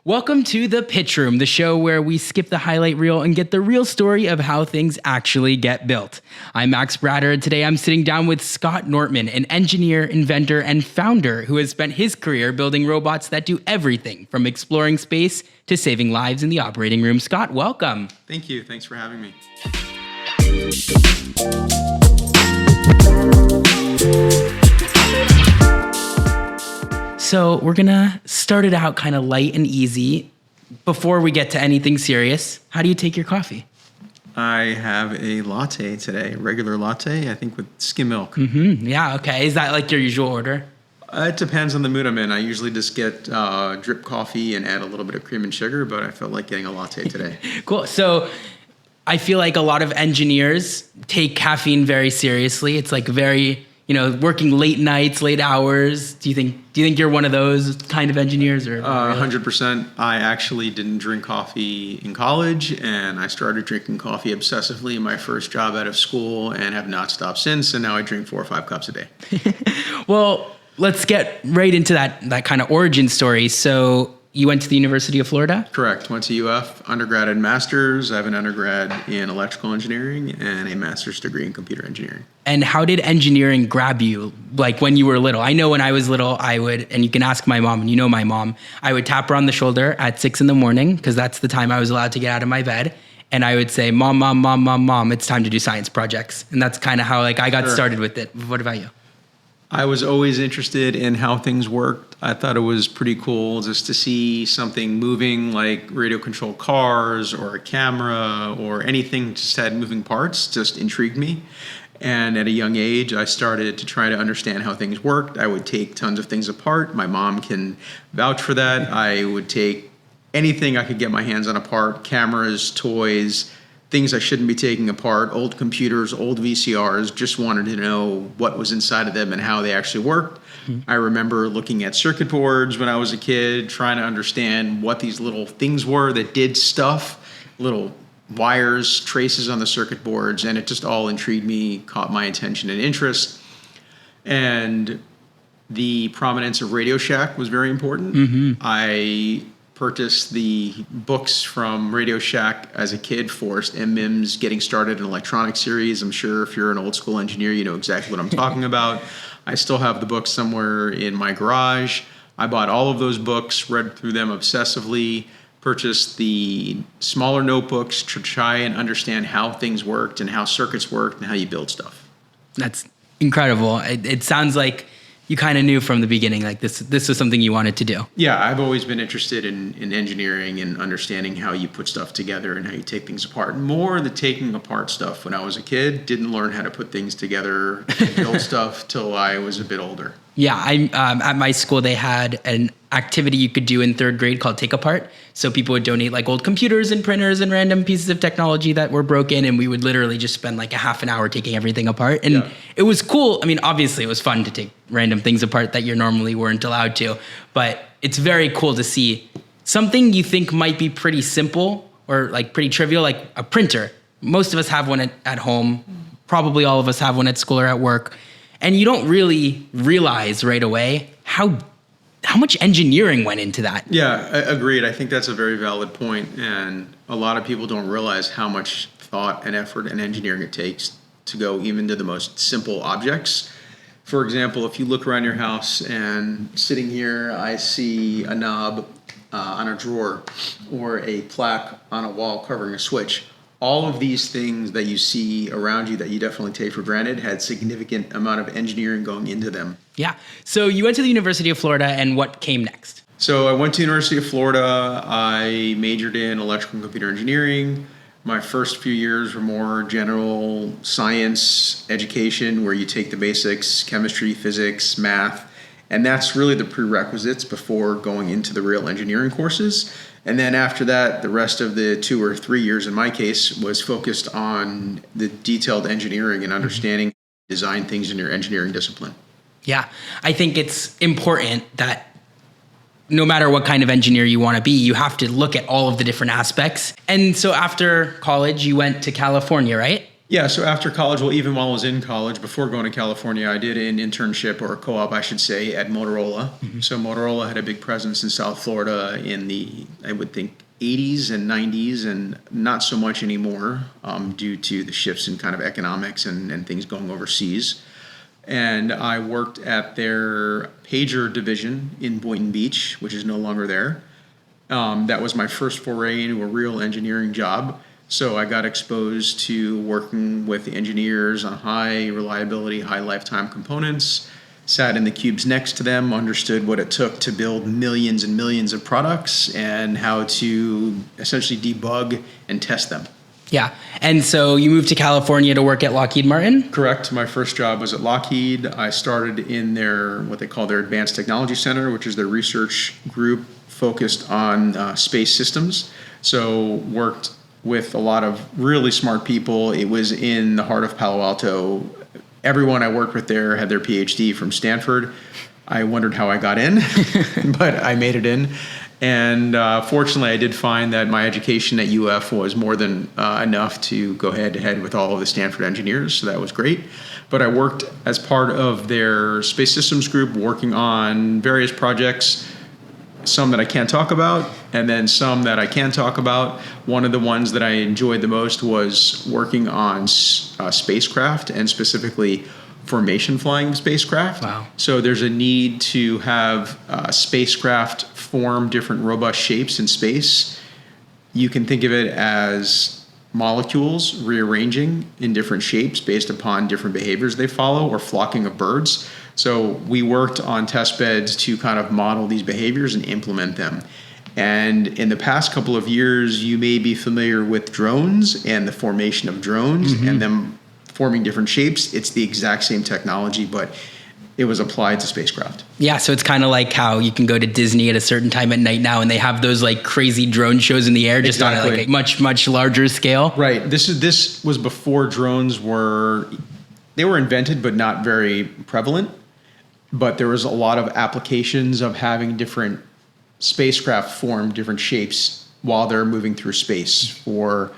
Welcome to The Pitch Room, the show where we skip the highlight reel and get the real story of how things actually get built. I'm Max Bratter, and today I'm sitting down with Scott Nortman, an engineer, inventor, and founder who has spent his career building robots that do everything from exploring space to saving lives in the operating room. Scott, welcome. Thank you. Thanks for having me. So we're gonna start it out kind of light and easy. Before we get to anything serious, how do you take your coffee? I have a latte today, regular latte, I think with skim milk. Yeah, okay. Is that like your usual order? It depends on the mood I'm in. I usually just get drip coffee and add a little bit of cream and sugar, but I felt like getting a latte today. Cool. So I feel like a lot of engineers take caffeine very seriously. It's like very, working late nights, late hours. Do you think you're one of those kind of engineers? Or 100%. I actually didn't drink coffee in college, and I started drinking coffee obsessively in my first job out of school and have not stopped since, and now I drink 4 or 5 cups a day. Well, let's get right into that kind of origin story. So you went to the University of Florida? Correct. Went to UF, undergrad and master's. I have an undergrad in electrical engineering and a master's degree in computer engineering. And how did engineering grab you, like when you were little? I know when I was little, I would, and you can ask my mom, and you know my mom, I would tap her on the shoulder at 6 a.m, because that's the time I was allowed to get out of my bed. And I would say, Mom, it's time to do science projects. And that's kind of how I got started with it. What about you? I was always interested in how things worked. I thought it was pretty cool just to see something moving, like radio-controlled cars or a camera or anything just had moving parts, just intrigued me. And at a young age, I started to try to understand how things worked. I would take tons of things apart. My mom can vouch for that. I would take anything I could get my hands on apart, cameras, toys, things I shouldn't be taking apart, old computers, old VCRs, just wanted to know what was inside of them and how they actually worked. I remember looking at circuit boards when I was a kid, trying to understand what these little things were that did stuff, little wires, traces on the circuit boards, and it just all intrigued me, caught my attention and interest. And the prominence of Radio Shack was very important. I purchased the books from Radio Shack as a kid, Forrest M. Mims' Getting Started in Electronics series. I'm sure if you're an old school engineer, you know exactly what I'm talking about. I still have the books somewhere in my garage. I bought all of those books, read through them obsessively, purchased the smaller notebooks to try and understand how things worked and how circuits worked and how you build stuff. That's incredible. It sounds like you kind of knew from the beginning, like this was something you wanted to do. Yeah, I've always been interested in engineering and understanding how you put stuff together and how you take things apart. More the taking apart stuff when I was a kid. Didn't learn how to put things together and build stuff till I was a bit older. Yeah, at my school, they had an activity you could do in 3rd grade called Take Apart. So people would donate like old computers and printers and random pieces of technology that were broken, and we would literally just spend like a half an hour taking everything apart. And It was cool. I mean, obviously it was fun to take random things apart that you normally weren't allowed to, but it's very cool to see something you think might be pretty simple or like pretty trivial, like a printer. Most of us have one at home. Probably all of us have one at school or at work. And you don't really realize right away how much engineering went into that. Yeah, agreed. I think that's a very valid point. And a lot of people don't realize how much thought and effort and engineering it takes to go even to the most simple objects. For example, if you look around your house and sitting here, I see a knob on a drawer or a plaque on a wall covering a switch. All of these things that you see around you that you definitely take for granted had significant amount of engineering going into them. Yeah. So you went to the University of Florida, and what came next? So I went to University of Florida. I majored in electrical and computer engineering. My first few years were more general science education, where you take the basics, chemistry, physics, math, and that's really the prerequisites before going into the real engineering courses. And then after that, the rest of the 2 or 3 years in my case was focused on the detailed engineering and understanding design things in your engineering discipline. Yeah, I think it's important that no matter what kind of engineer you want to be, you have to look at all of the different aspects. And so after college, you went to California, right? Yeah, so after college, well, even while I was in college, before going to California, I did an internship or a co-op, I should say, at Motorola. So Motorola had a big presence in South Florida in the, I would think, 80s and 90s, and not so much anymore due to the shifts in kind of economics and things going overseas. And I worked at their pager division in Boynton Beach, which is no longer there. That was my first foray into a real engineering job. So I got exposed to working with engineers on high reliability, high lifetime components, sat in the cubes next to them, understood what it took to build millions and millions of products and how to essentially debug and test them. Yeah. And so you moved to California to work at Lockheed Martin? Correct. My first job was at Lockheed. I started in their, what they call their Advanced Technology Center, which is their research group focused on space systems. So worked with a lot of really smart people. It was in the heart of Palo Alto. Everyone I worked with there had their PhD from Stanford. I wondered how I got in, but I made it in. And fortunately, I did find that my education at UF was more than enough to go head to head with all of the Stanford engineers, so that was great. But I worked as part of their space systems group, working on various projects, some that I can't talk about, and then some that I can talk about. One of the ones that I enjoyed the most was working on spacecraft, and specifically formation flying spacecraft. Wow. So there's a need to have spacecraft form different robust shapes in space. You can think of it as molecules rearranging in different shapes based upon different behaviors they follow, or flocking of birds. So we worked on test beds to kind of model these behaviors and implement them. And in the past couple of years, you may be familiar with drones and the formation of drones and them forming different shapes. It's the exact same technology, but it was applied to spacecraft. Yeah, so it's kind of like how you can go to Disney at a certain time at night now, and they have those like crazy drone shows in the air, just on like a much larger scale. Right. This was before drones were invented, but not very prevalent. But there was a lot of applications of having different spacecraft form different shapes while they're moving through space for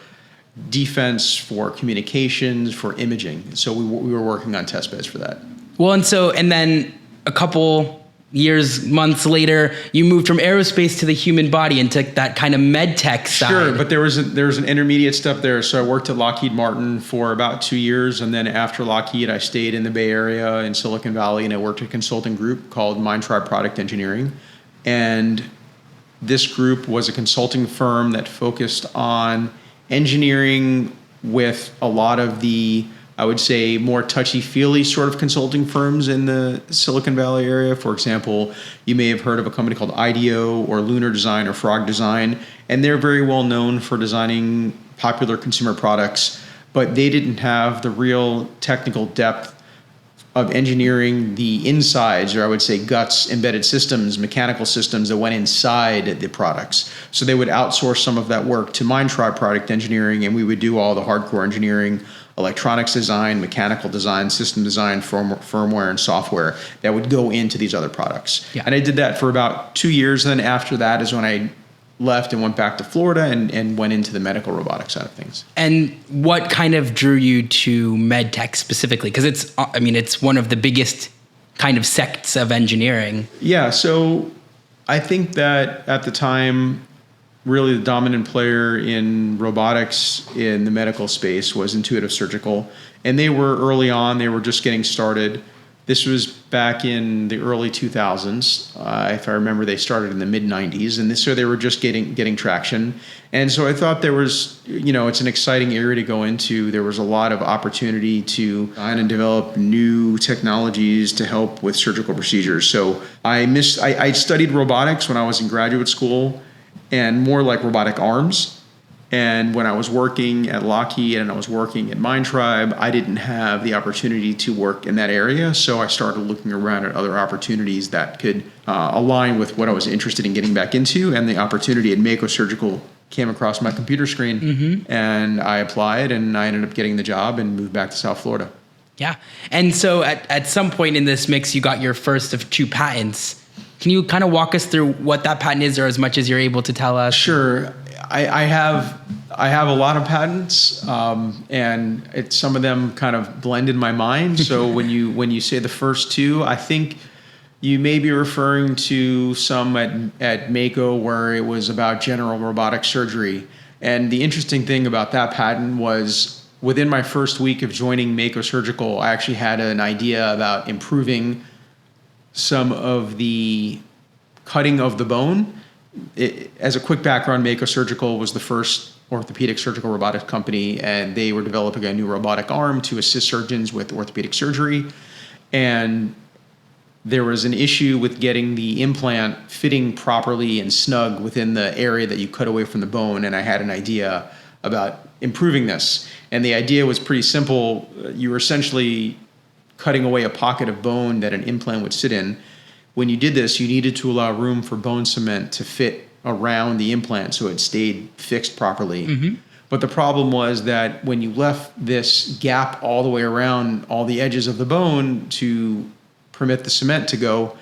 defense, for communications, for imaging. So we were working on test beds for that. Well, and then a couple years, months later, you moved from aerospace to the human body and took that kind of med tech side. Sure, but there was an intermediate step there. So I worked at Lockheed Martin for about 2 years, and then after Lockheed, I stayed in the Bay Area in Silicon Valley, and I worked at a consulting group called Mindtribe Product Engineering. And this group was a consulting firm that focused on engineering with a lot of the, I would say, more touchy-feely sort of consulting firms in the Silicon Valley area. For example, you may have heard of a company called IDEO or Lunar Design or Frog Design, and they're very well known for designing popular consumer products, but they didn't have the real technical depth of engineering the insides, or I would say guts, embedded systems, mechanical systems that went inside the products. So they would outsource some of that work to Mindtribe Product Engineering, and we would do all the hardcore engineering, electronics design, mechanical design, system design, firmware, and software that would go into these other products. Yeah. And I did that for about 2 years. And then after that is when I left and went back to Florida and went into the medical robotics side of things. And what kind of drew you to med tech specifically? Because it's one of the biggest kind of sects of engineering. Yeah, so I think that at the time, really the dominant player in robotics in the medical space was Intuitive Surgical. And they were early on, they were just getting started. This was back in the early 2000s. If I remember, they started in the mid-90s. And so they were just getting traction. And so I thought there was, it's an exciting area to go into. There was a lot of opportunity to design and develop new technologies to help with surgical procedures. So I studied robotics when I was in graduate school, and more like robotic arms. And when I was working at Lockheed and I was working at Mindtribe, I didn't have the opportunity to work in that area. So I started looking around at other opportunities that could align with what I was interested in getting back into. And the opportunity at Mako Surgical came across my computer screen, and I applied, and I ended up getting the job and moved back to South Florida. Yeah. And so at some point in this mix, you got your first of 2 patents. Can you kind of walk us through what that patent is, or as much as you're able to tell us? Sure. I I have a lot of patents, and some of them kind of blend in my mind. So when you say the first two, I think you may be referring to some at Mako where it was about general robotic surgery. And the interesting thing about that patent was within my first week of joining Mako Surgical, I actually had an idea about improving some of the cutting of the bone. As a quick background, Mako Surgical was the first orthopedic surgical robotics company, and they were developing a new robotic arm to assist surgeons with orthopedic surgery. And there was an issue with getting the implant fitting properly and snug within the area that you cut away from the bone. And I had an idea about improving this. And the idea was pretty simple. You were essentially cutting away a pocket of bone that an implant would sit in. When you did this, you needed to allow room for bone cement to fit around the implant so it stayed fixed properly. Mm-hmm. But the problem was that when you left this gap all the way around all the edges of the bone to permit the cement to go,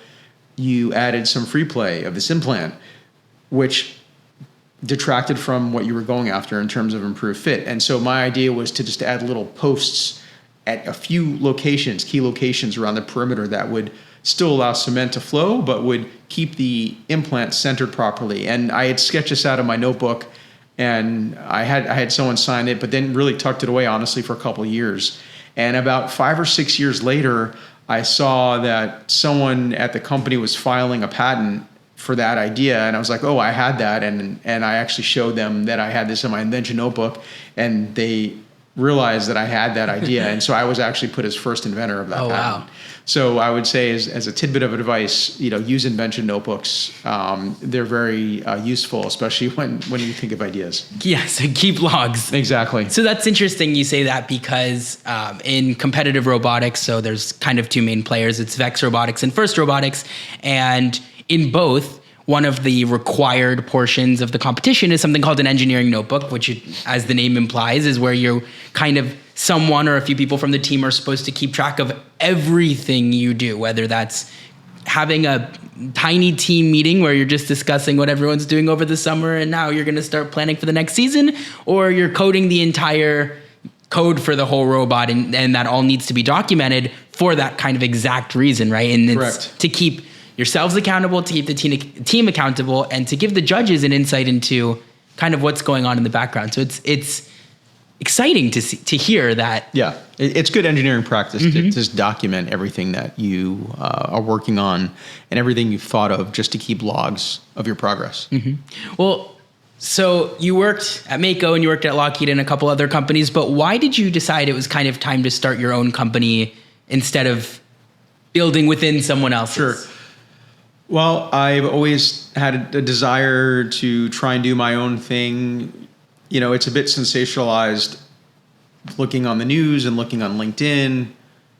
you added some free play of this implant, which detracted from what you were going after in terms of improved fit. And so my idea was to just add little posts at a few locations, key locations around the perimeter that would still allow cement to flow, but would keep the implant centered properly. And I had sketched this out of my notebook, and I had someone sign it, but then really tucked it away, honestly, for a couple of years. And about 5 or 6 years later, I saw that someone at the company was filing a patent for that idea. And I was like, oh, I had that. And I actually showed them that I had this in my invention notebook, and they realized that I had that idea. And so I was actually put as first inventor of that patent. Wow. So I would say as a tidbit of advice, use invention notebooks. They're very useful, especially when you think of ideas. Yes, keep logs. Exactly. So that's interesting you say that, because in competitive robotics, so there's kind of two main players. It's Vex Robotics and First Robotics. And in both, one of the required portions of the competition is something called an engineering notebook, which, as the name implies, is where you're kind of someone or a few people from the team are supposed to keep track of everything you do, whether that's having a tiny team meeting where you're just discussing what everyone's doing over the summer and now you're going to start planning for the next season, or you're coding the entire code for the whole robot, and that all needs to be documented for that kind of exact reason, right? And it's to keep yourselves accountable, to keep the team accountable, and to give the judges an insight into kind of what's going on in the background. So it's exciting to hear that. Yeah, it's good engineering practice to just document everything that you are working on and everything you've thought of, just to keep logs of your progress. Mm-hmm. Well, so you worked at Mako and you worked at Lockheed and a couple other companies, but why did you decide it was kind of time to start your own company instead of building within someone else's? Sure. Well, I've always had a desire to try and do my own thing. It's a bit sensationalized looking on the news and looking on LinkedIn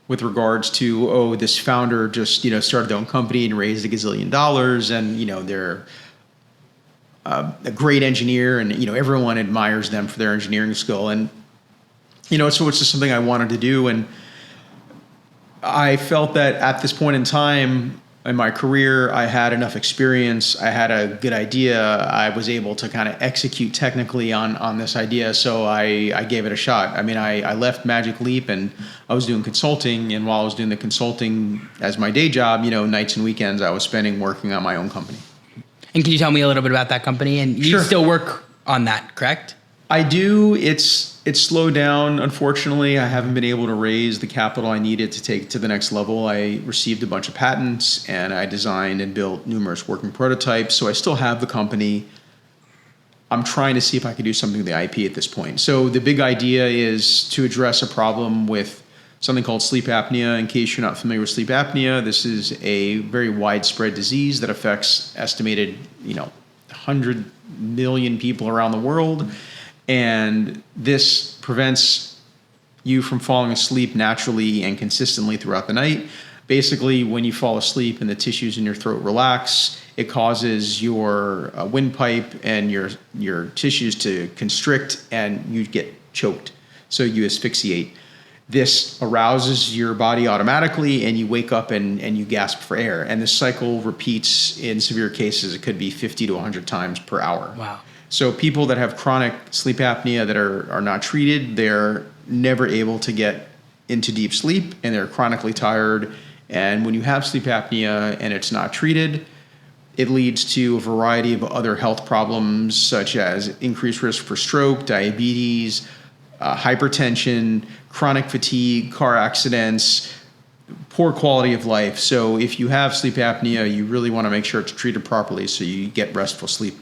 with regards to, this founder just, started their own company and raised $1 gazillion, and, they're a great engineer, and, everyone admires them for their engineering skill. And, so it's just something I wanted to do. And I felt that at this point in time in my career, I had enough experience. I had a good idea. I was able to kind of execute technically on this idea. So I gave it a shot. I mean, I left Magic Leap and I was doing consulting. And while I was doing the consulting as my day job, nights and weekends I was spending working on my own company. And can you tell me a little bit about that company? And you Sure. still work on that, correct? I do. It's slowed down. Unfortunately, I haven't been able to raise the capital I needed to take it to the next level. I received a bunch of patents and I designed and built numerous working prototypes. So I still have the company. I'm trying to see if I could do something with the IP at this point. So the big idea is to address a problem with something called sleep apnea. In case you're not familiar with sleep apnea, this is a very widespread disease that affects estimated, 100 million people around the world. And this prevents you from falling asleep naturally and consistently throughout the night. Basically, when you fall asleep and the tissues in your throat relax, it causes your windpipe and your tissues to constrict and you get choked. So you asphyxiate. This arouses your body automatically and you wake up and you gasp for air. And this cycle repeats in severe cases. It could be 50 to 100 times per hour. Wow. So people that have chronic sleep apnea that are not treated, they're never able to get into deep sleep, and they're chronically tired. And when you have sleep apnea and it's not treated, it leads to a variety of other health problems, such as increased risk for stroke, diabetes, hypertension, chronic fatigue, car accidents, poor quality of life. So if you have sleep apnea, you really want to make sure it's treated properly so you get restful sleep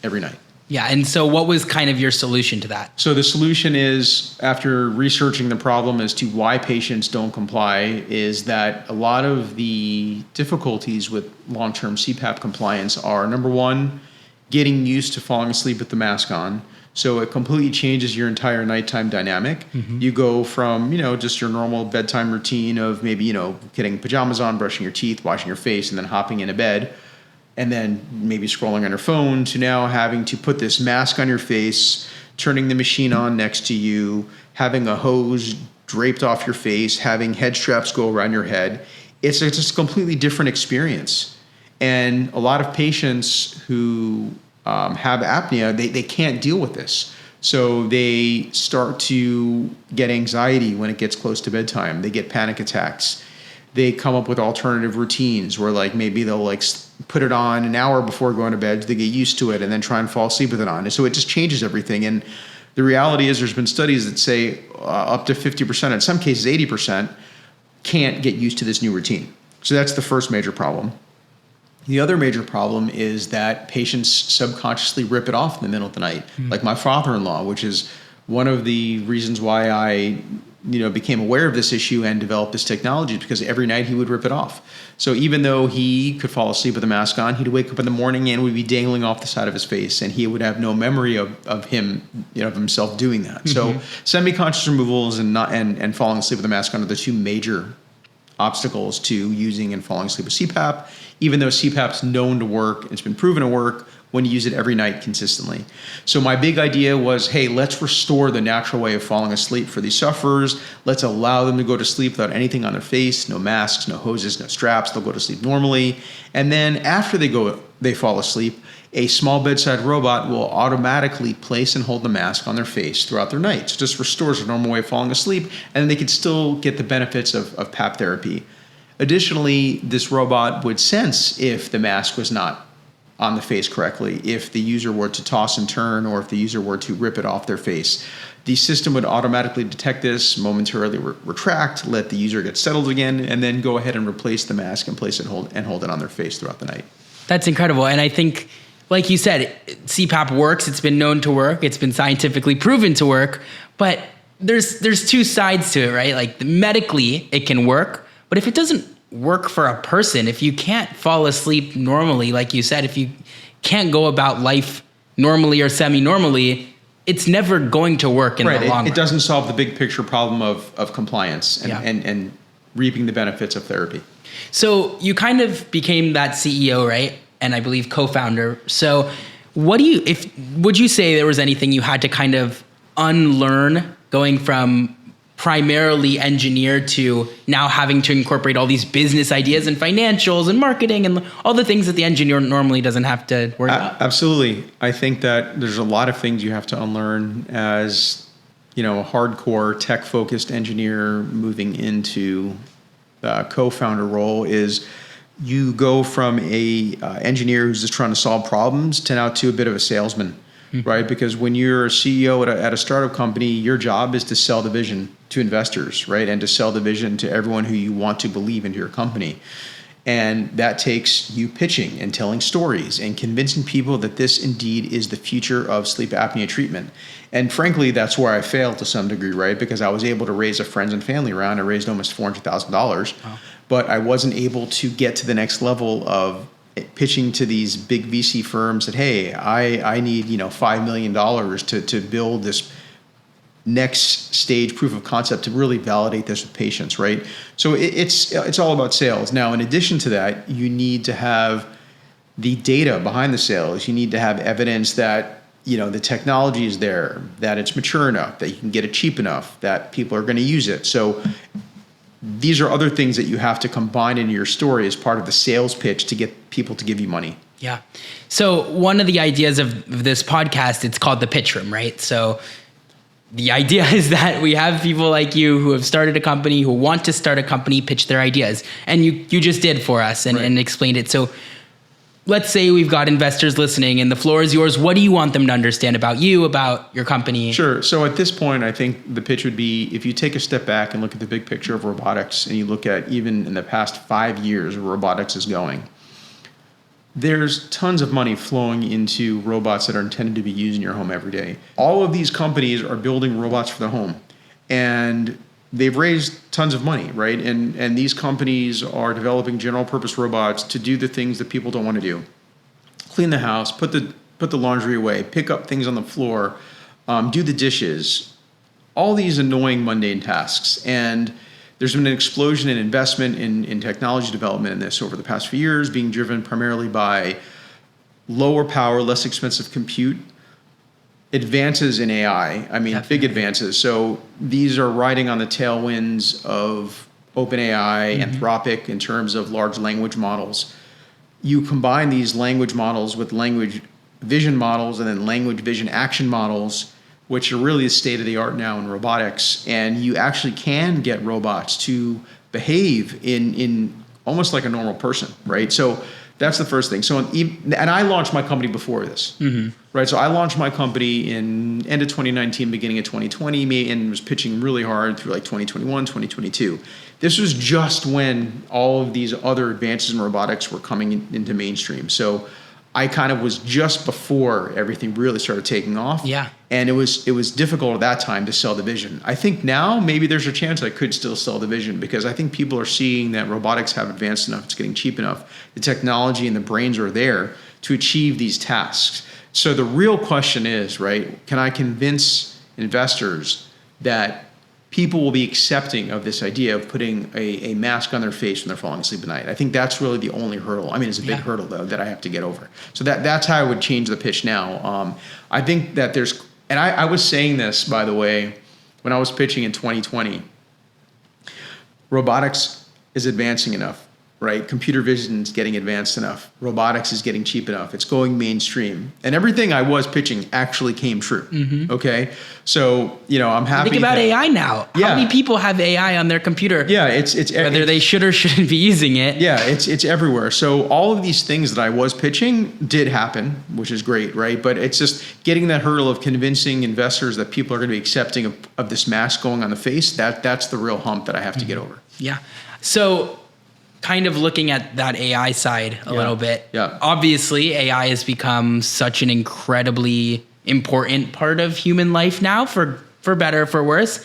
every night. Yeah. And so what was kind of your solution to that? So the solution is, after researching the problem as to why patients don't comply, is that a lot of the difficulties with long-term CPAP compliance are, number one, getting used to falling asleep with the mask on. So it completely changes your entire nighttime dynamic. You go from, just your normal bedtime routine of maybe, getting pajamas on, brushing your teeth, washing your face, and then hopping into bed, and then maybe scrolling on your phone, to now having to put this mask on your face, turning the machine on next to you, having a hose draped off your face, having head straps go around your head. It's just a completely different experience. And a lot of patients who have apnea, they can't deal with this. So they start to get anxiety when it gets close to bedtime. They get panic attacks. They come up with alternative routines where maybe they'll put it on an hour before going to bed so they get used to it, and then try and fall asleep with it on. And so it just changes everything. And the reality is, there's been studies that say up to 50%, in some cases 80%, can't get used to this new routine. So that's the first major problem. The other major problem is that patients subconsciously rip it off in the middle of the night. Like my father-in-law, which is one of the reasons why I became aware of this issue and developed this technology, because every night he would rip it off. So even though he could fall asleep with a mask on, he'd wake up in the morning and would be dangling off the side of his face, and he would have no memory of him, of himself doing that. So semi-conscious removals and falling asleep with a mask on are the two major obstacles to using and falling asleep with CPAP, even though CPAP's known to work. It's been proven to work when you use it every night consistently. So my big idea was, hey, let's restore the natural way of falling asleep for these sufferers. Let's allow them to go to sleep without anything on their face, no masks, no hoses, no straps. They'll go to sleep normally. And then after they fall asleep, a small bedside robot will automatically place and hold the mask on their face throughout their night. So it just restores a normal way of falling asleep, and then they could still get the benefits of PAP therapy. Additionally, this robot would sense if the mask was not on the face correctly, if the user were to toss and turn, or if the user were to rip it off their face. The system would automatically detect this, momentarily retract, let the user get settled again, and then go ahead and replace the mask and place it hold it on their face throughout the night. That's incredible. And I think, like you said, CPAP works. It's been known to work. It's been scientifically proven to work. But there's two sides to it, right? Like medically, it can work. But if it doesn't work for a person, if you can't fall asleep normally, like you said, if you can't go about life normally or semi-normally, it's never going to work in the long run. It doesn't solve the big picture problem of compliance and reaping the benefits of therapy. So you kind of became that CEO, right? And I believe co-founder. So would you say there was anything you had to kind of unlearn going from primarily engineer to now having to incorporate all these business ideas and financials and marketing and all the things that the engineer normally doesn't have to worry about? Absolutely. I think that there's a lot of things you have to unlearn as, a hardcore tech-focused engineer moving into the co-founder role. Is you go from a engineer who's just trying to solve problems to now to a bit of a salesman. Right? Because when you're a CEO at a startup company, your job is to sell the vision to investors, right? And to sell the vision to everyone who you want to believe into your company. And that takes you pitching and telling stories and convincing people that this indeed is the future of sleep apnea treatment. And frankly, that's where I failed to some degree, right? Because I was able to raise a friends and family round. I raised almost $400,000, but I wasn't able to get to the next level of pitching to these big VC firms that, hey, I need $5 million to build this next stage proof of concept to really validate this with patients, right? So it's all about sales. Now, in addition to that, you need to have the data behind the sales. You need to have evidence that the technology is there, that it's mature enough, that you can get it cheap enough, that people are going to use it. So these are other things that you have to combine into your story as part of the sales pitch to get people to give you money. Yeah. So one of the ideas of this podcast, it's called the pitch room, right? So the idea is that we have people like you who have started a company, who want to start a company, pitch their ideas. And you just did for us and explained it. So let's say we've got investors listening and the floor is yours. What do you want them to understand about you, about your company? Sure. So at this point, I think the pitch would be, if you take a step back and look at the big picture of robotics, and you look at even in the past 5 years where robotics is going, there's tons of money flowing into robots that are intended to be used in your home every day. All of these companies are building robots for the home, and they've raised tons of money, right? And these companies are developing general purpose robots to do the things that people don't want to do. Clean the house, put the laundry away, pick up things on the floor, do the dishes, all these annoying mundane tasks. And there's been an explosion in investment in technology development in this over the past few years, being driven primarily by lower power, less expensive compute, advances in AI. I mean, big advances. So these are riding on the tailwinds of OpenAI, Anthropic in terms of large language models. You combine these language models with language vision models and then language vision action models, which are really the state of the art now in robotics. And you actually can get robots to behave in almost like a normal person, right? So that's the first thing. So, and I launched my company before this, right? So I launched my company in end of 2019, beginning of 2020, and was pitching really hard through like 2021, 2022. This was just when all of these other advances in robotics were coming into mainstream. So I kind of was just before everything really started taking off. Yeah. And it was difficult at that time to sell the vision. I think now maybe there's a chance I could still sell the vision, because I think people are seeing that robotics have advanced enough, it's getting cheap enough, the technology and the brains are there to achieve these tasks. So the real question is, right, can I convince investors that people will be accepting of this idea of putting a mask on their face when they're falling asleep at night? I think that's really the only hurdle. I mean, it's a big hurdle, though, that I have to get over. So that's how I would change the pitch now. I think that there's, and I was saying this, by the way, when I was pitching in 2020, robotics is advancing enough, right? Computer vision is getting advanced enough. Robotics is getting cheap enough. It's going mainstream. And everything I was pitching actually came true. Okay? So, I'm happy. Think about AI now. How many people have AI on their computer? Yeah, it's whether they should or shouldn't be using it. Yeah, it's everywhere. So all of these things that I was pitching did happen, which is great, right? But it's just getting that hurdle of convincing investors that people are going to be accepting of this mask going on the face. That's the real hump that I have to get over. Yeah. So kind of looking at that AI side a little bit. Yeah. Obviously, AI has become such an incredibly important part of human life now, for better, for worse.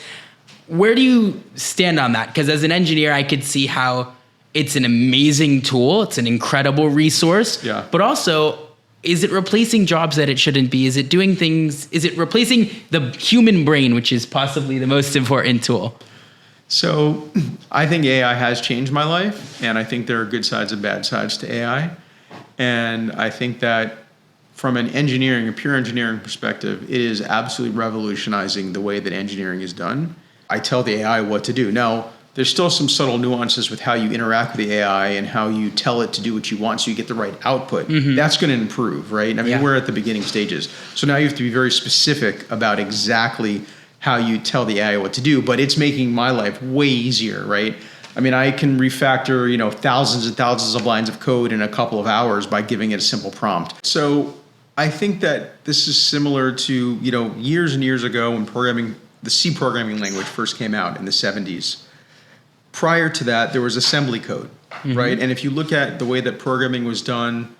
Where do you stand on that? Because as an engineer, I could see how it's an amazing tool. It's an incredible resource. Yeah. But also, is it replacing jobs that it shouldn't be? Is it doing things? Is it replacing the human brain, which is possibly the most important tool? So I think AI has changed my life, and I think there are good sides and bad sides to AI. And I think that from a pure engineering perspective, it is absolutely revolutionizing the way that engineering is done. I tell the AI what to do. Now, there's still some subtle nuances with how you interact with the AI and how you tell it to do what you want so you get the right output. That's going to improve, right? I mean, we're at the beginning stages. So now you have to be very specific about exactly how you tell the AI what to do, but it's making my life way easier, right? I mean, I can refactor, thousands and thousands of lines of code in a couple of hours by giving it a simple prompt. So I think that this is similar to, years and years ago when the C programming language first came out in the 70s. Prior to that, there was assembly code, right? And if you look at the way that programming was done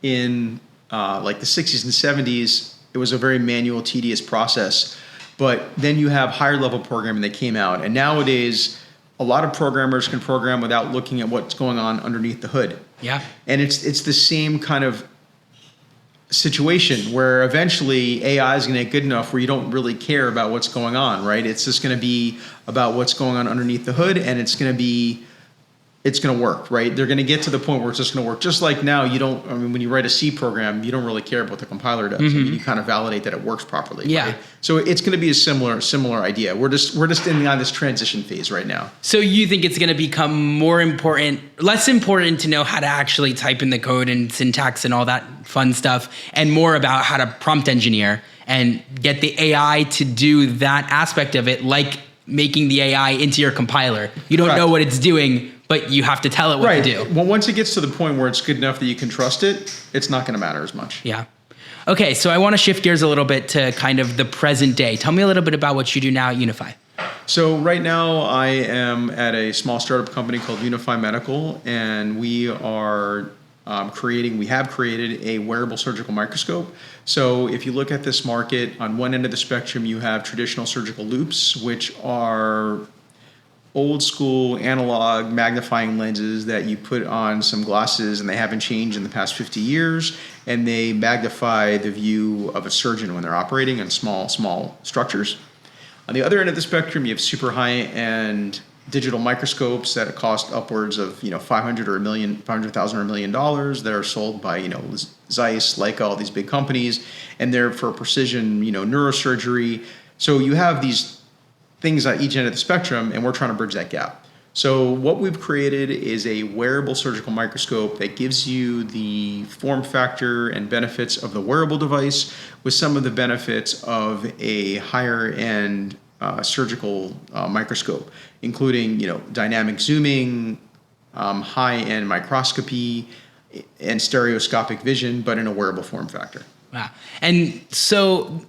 in like the 60s and 70s, it was a very manual, tedious process. But then you have higher level programming that came out. And nowadays, a lot of programmers can program without looking at what's going on underneath the hood. Yeah. And it's the same kind of situation where eventually AI is going to get good enough where you don't really care about what's going on, right? It's just going to be about what's going on underneath the hood, and it's going to be it's going to work, right? They're going to get to the point where it's just going to work. Just like now, when you write a C program, you don't really care what the compiler does. I mean, you kind of validate that it works properly. Yeah. Right? So it's going to be a similar idea. We're just on this transition phase right now. So you think it's going to become less important to know how to actually type in the code and syntax and all that fun stuff, and more about how to prompt engineer and get the AI to do that aspect of it, like making the AI into your compiler. You don't know what it's doing, but you have to tell it what to do. Well, once it gets to the point where it's good enough that you can trust it, it's not going to matter as much. Yeah. Okay, so I want to shift gears a little bit to kind of the present day. Tell me a little bit about what you do now at Unify. So right now I am at a small startup company called Unify Medical, and we are we have created a wearable surgical microscope. So if you look at this market, on one end of the spectrum, you have traditional surgical loupes, which are old school analog magnifying lenses that you put on some glasses, and they haven't changed in the past 50 years, and they magnify the view of a surgeon when they're operating on small structures. On the other end of the spectrum, you have super high-end digital microscopes that cost upwards of $500,000 or $1 million that are sold by Zeiss, Leica, all these big companies, and they're for precision neurosurgery. So you have these things at each end of the spectrum, and we're trying to bridge that gap. So what we've created is a wearable surgical microscope that gives you the form factor and benefits of the wearable device with some of the benefits of a higher end surgical microscope, including dynamic zooming, high-end microscopy, and stereoscopic vision, but in a wearable form factor. Wow. And so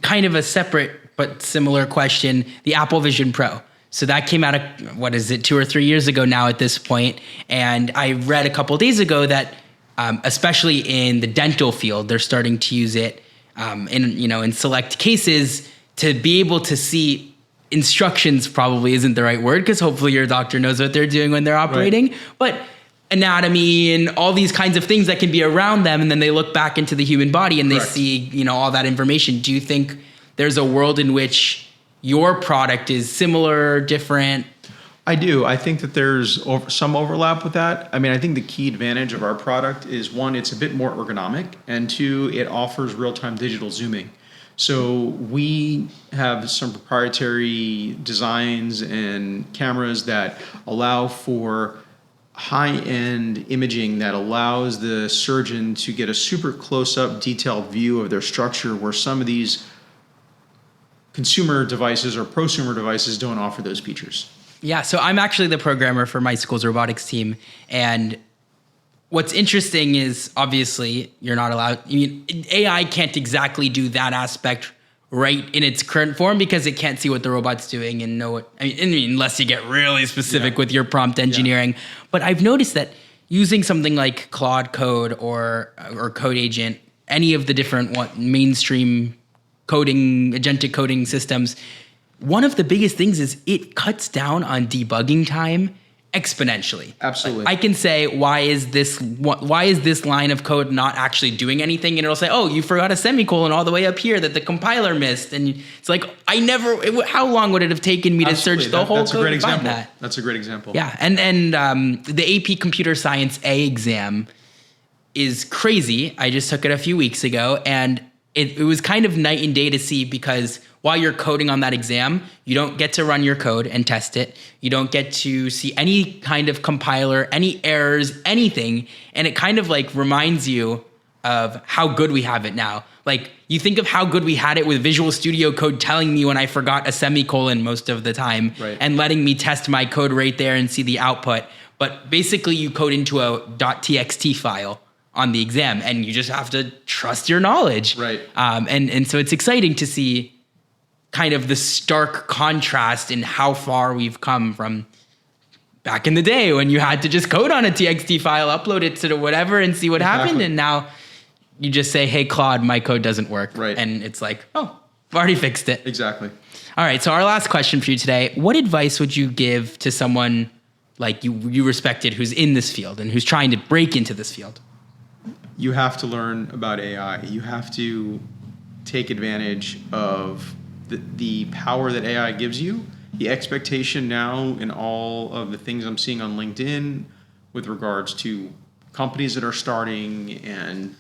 kind of a separate but similar question, the Apple Vision Pro. So that came out 2 or 3 years ago now at this point. And I read a couple of days ago that especially in the dental field, they're starting to use it in select cases to be able to see instructions. Probably isn't the right word, because hopefully your doctor knows what they're doing when they're operating. Right. But anatomy and all these kinds of things that can be around them, and then they look back into the human body and Correct. They see all that information. Do you think there's a world in which your product is similar, different? I do. I think that there's some overlap with that. I mean, I think the key advantage of our product is, one, it's a bit more ergonomic, and two, it offers real-time digital zooming. So we have some proprietary designs and cameras that allow for high-end imaging that allows the surgeon to get a super close-up, detailed view of their structure, where some of these consumer devices or prosumer devices don't offer those features. Yeah, so I'm actually the programmer for my school's robotics team, and what's interesting is, obviously, you're not allowed. AI can't exactly do that aspect right in its current form, because it can't see what the robot's doing and know what. Unless you get really specific with your prompt engineering. Yeah. But I've noticed that using something like Claude Code or Code Agent, any of the different mainstream coding, agentic coding systems, one of the biggest things is it cuts down on debugging time exponentially. Absolutely. I can say, why is this line of code not actually doing anything? And it'll say, oh, you forgot a semicolon all the way up here that the compiler missed. And it's like, how long would it have taken me to search the whole code to find that? That's a great example. Yeah. And the AP Computer Science A exam is crazy. I just took it a few weeks ago, and it was kind of night and day to see, because while you're coding on that exam, you don't get to run your code and test it. You don't get to see any kind of compiler, any errors, anything. And it kind of reminds you of how good we have it now. You think of how good we had it with Visual Studio Code telling me when I forgot a semicolon most of the time, right, and letting me test my code right there and see the output. But basically you code into a .txt file on the exam, and you just have to trust your knowledge. Right. And so it's exciting to see kind of the stark contrast in how far we've come from back in the day when you had to just code on a TXT file, upload it to whatever, and see what happened. And now you just say, hey, Claude, my code doesn't work. Right. And it's like, oh, I've already fixed it. Exactly. All right. So our last question for you today, what advice would you give to someone like you respected who's in this field and who's trying to break into this field? You have to learn about AI. You have to take advantage of the power that AI gives you, the expectation now in all of the things I'm seeing on LinkedIn with regards to companies that are starting and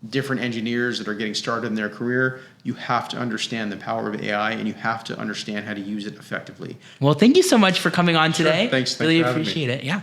different engineers that are getting started in their career, you have to understand the power of AI and you have to understand how to use it effectively. Well, thank you so much for coming on today. Thanks really for having me. appreciate it. Yeah.